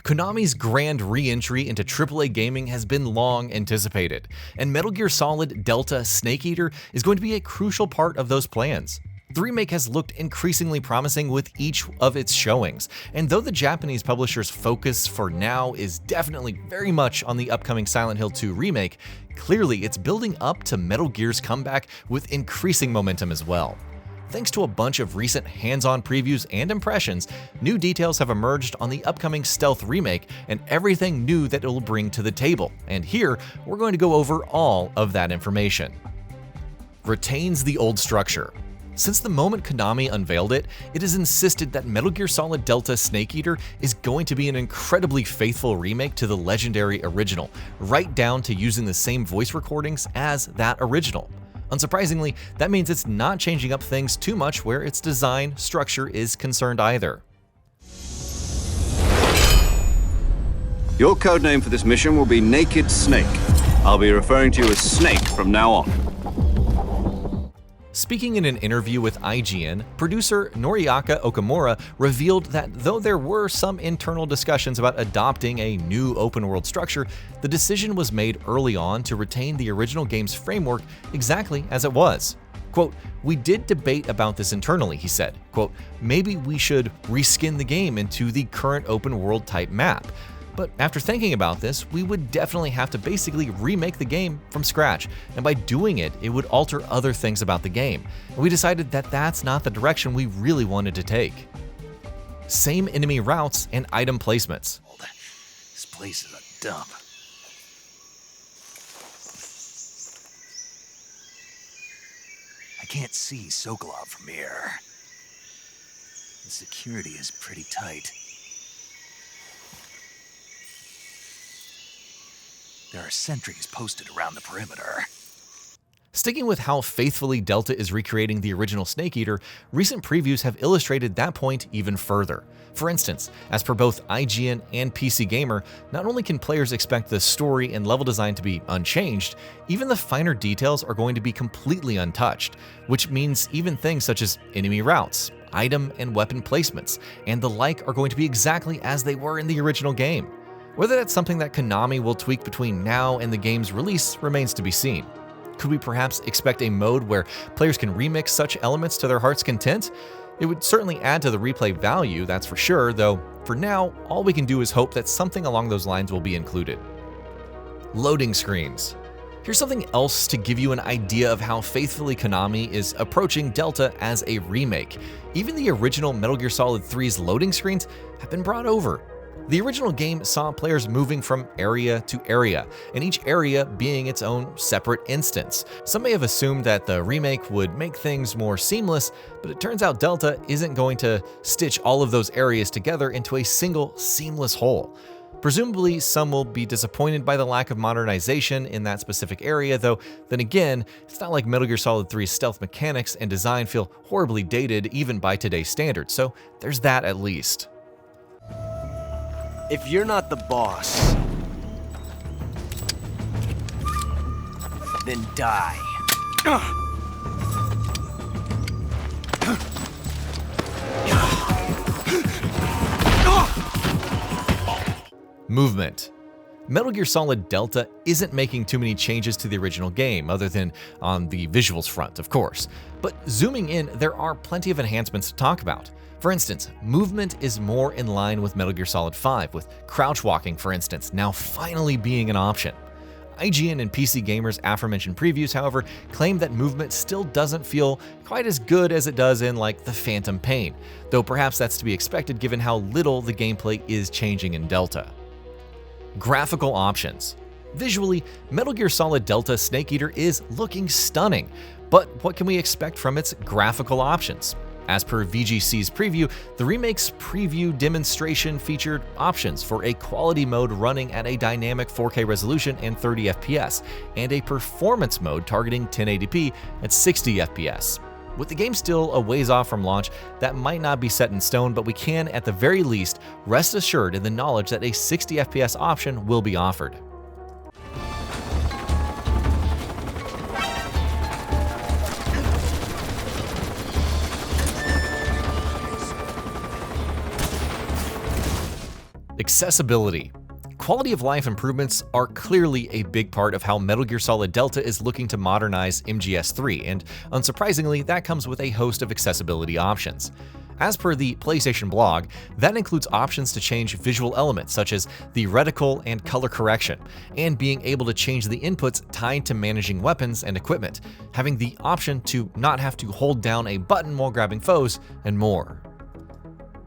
Konami's grand re-entry into AAA gaming has been long anticipated, and Metal Gear Solid Delta Snake Eater is going to be a crucial part of those plans. The remake has looked increasingly promising with each of its showings, and though the Japanese publisher's focus for now is definitely very much on the upcoming Silent Hill 2 remake, clearly it's building up to Metal Gear's comeback with increasing momentum as well. Thanks to a bunch of recent hands-on previews and impressions, new details have emerged on the upcoming Stealth remake and everything new that it will bring to the table, and here we're going to go over all of that information. Retains the old structure. Since the moment Konami unveiled it, it has insisted that Metal Gear Solid Delta Snake Eater is going to be an incredibly faithful remake to the legendary original, right down to using the same voice recordings as that original. Unsurprisingly, that means it's not changing up things too much where its design structure is concerned either. Your codename for this mission will be Naked Snake. I'll be referring to you as Snake from now on. Speaking in an interview with IGN, producer Noriaka Okamura revealed that though there were some internal discussions about adopting a new open-world structure, the decision was made early on to retain the original game's framework exactly as it was. Quote, "We did debate about this internally," he said. Quote, "Maybe we should reskin the game into the current open-world type map. But after thinking about this, we would definitely have to basically remake the game from scratch, and by doing it, it would alter other things about the game. And we decided that that's not the direction we really wanted to take." Same enemy routes and item placements. This place is a dump. I can't see Sokolov from here. The security is pretty tight. There are sentries posted around the perimeter. Sticking with how faithfully Delta is recreating the original Snake Eater, recent previews have illustrated that point even further. For instance, as per both IGN and PC Gamer, not only can players expect the story and level design to be unchanged, even the finer details are going to be completely untouched, which means even things such as enemy routes, item and weapon placements, and the like are going to be exactly as they were in the original game. Whether that's something that Konami will tweak between now and the game's release remains to be seen. Could we perhaps expect a mode where players can remix such elements to their heart's content? It would certainly add to the replay value, that's for sure, though for now, all we can do is hope that something along those lines will be included. Loading screens. Here's something else to give you an idea of how faithfully Konami is approaching Delta as a remake. Even the original Metal Gear Solid 3's loading screens have been brought over. The original game saw players moving from area to area, and each area being its own separate instance. Some may have assumed that the remake would make things more seamless, but it turns out Delta isn't going to stitch all of those areas together into a single seamless whole. Presumably, some will be disappointed by the lack of modernization in that specific area, though then again, it's not like Metal Gear Solid 3's stealth mechanics and design feel horribly dated even by today's standards, so there's that at least. If you're not the boss, then die. Movement. Metal Gear Solid Delta isn't making too many changes to the original game, other than on the visuals front, of course. But zooming in, there are plenty of enhancements to talk about. For instance, movement is more in line with Metal Gear Solid 5, with crouch walking, for instance, now finally being an option. IGN and PC Gamer's aforementioned previews, however, claim that movement still doesn't feel quite as good as it does in, like, the Phantom Pain, though perhaps that's to be expected given how little the gameplay is changing in Delta. Graphical options. Visually, Metal Gear Solid Delta Snake Eater is looking stunning, but what can we expect from its graphical options? As per VGC's preview, the remake's preview demonstration featured options for a quality mode running at a dynamic 4K resolution and 30 FPS, and a performance mode targeting 1080p at 60 FPS. With the game still a ways off from launch, that might not be set in stone, but we can, at the very least, rest assured in the knowledge that a 60 FPS option will be offered. Accessibility. Quality of life improvements are clearly a big part of how Metal Gear Solid Delta is looking to modernize MGS3, and unsurprisingly, that comes with a host of accessibility options. As per the PlayStation blog, that includes options to change visual elements such as the reticle and color correction, and being able to change the inputs tied to managing weapons and equipment, having the option to not have to hold down a button while grabbing foes, and more.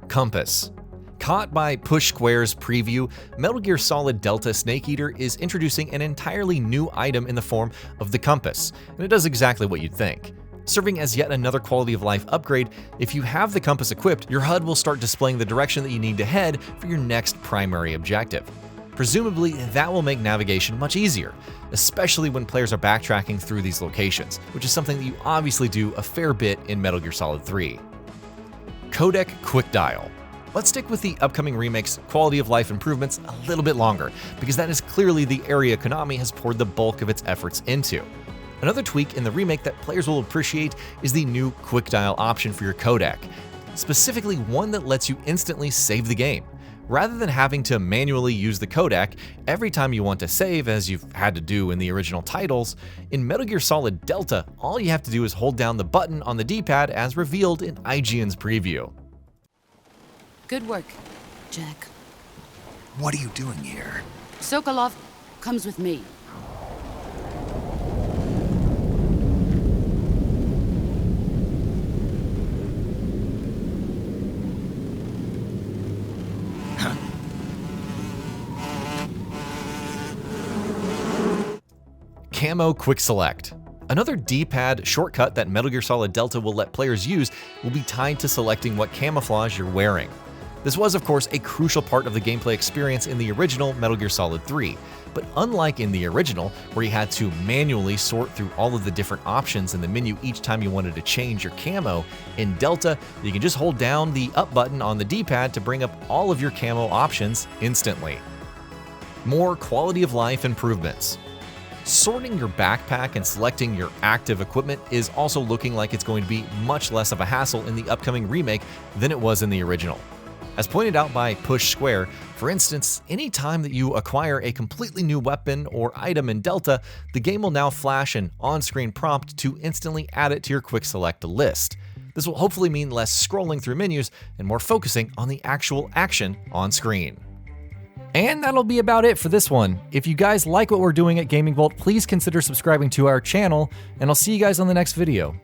Compass. Caught by Push Square's preview, Metal Gear Solid Delta Snake Eater is introducing an entirely new item in the form of the compass, and it does exactly what you'd think. Serving as yet another quality of life upgrade, if you have the compass equipped, your HUD will start displaying the direction that you need to head for your next primary objective. Presumably, that will make navigation much easier, especially when players are backtracking through these locations, which is something that you obviously do a fair bit in Metal Gear Solid 3. Codec Quick Dial. Let's stick with the upcoming remake's quality of life improvements a little bit longer, because that is clearly the area Konami has poured the bulk of its efforts into. Another tweak in the remake that players will appreciate is the new Quick Dial option for your codec, specifically one that lets you instantly save the game. Rather than having to manually use the codec every time you want to save, as you've had to do in the original titles, in Metal Gear Solid Delta, all you have to do is hold down the button on the D-pad as revealed in IGN's preview. Good work, Jack. What are you doing here? Sokolov comes with me. Camo Quick Select. Another D-pad shortcut that Metal Gear Solid Delta will let players use will be tied to selecting what camouflage you're wearing. This was, of course, a crucial part of the gameplay experience in the original Metal Gear Solid 3, but unlike in the original, where you had to manually sort through all of the different options in the menu each time you wanted to change your camo, in Delta, you can just hold down the up button on the D-pad to bring up all of your camo options instantly. More quality of life improvements. Sorting your backpack and selecting your active equipment is also looking like it's going to be much less of a hassle in the upcoming remake than it was in the original. As pointed out by Push Square, for instance, any time that you acquire a completely new weapon or item in Delta, the game will now flash an on-screen prompt to instantly add it to your quick select list. This will hopefully mean less scrolling through menus and more focusing on the actual action on screen. And that'll be about it for this one. If you guys like what we're doing at Gaming Vault, please consider subscribing to our channel, and I'll see you guys on the next video.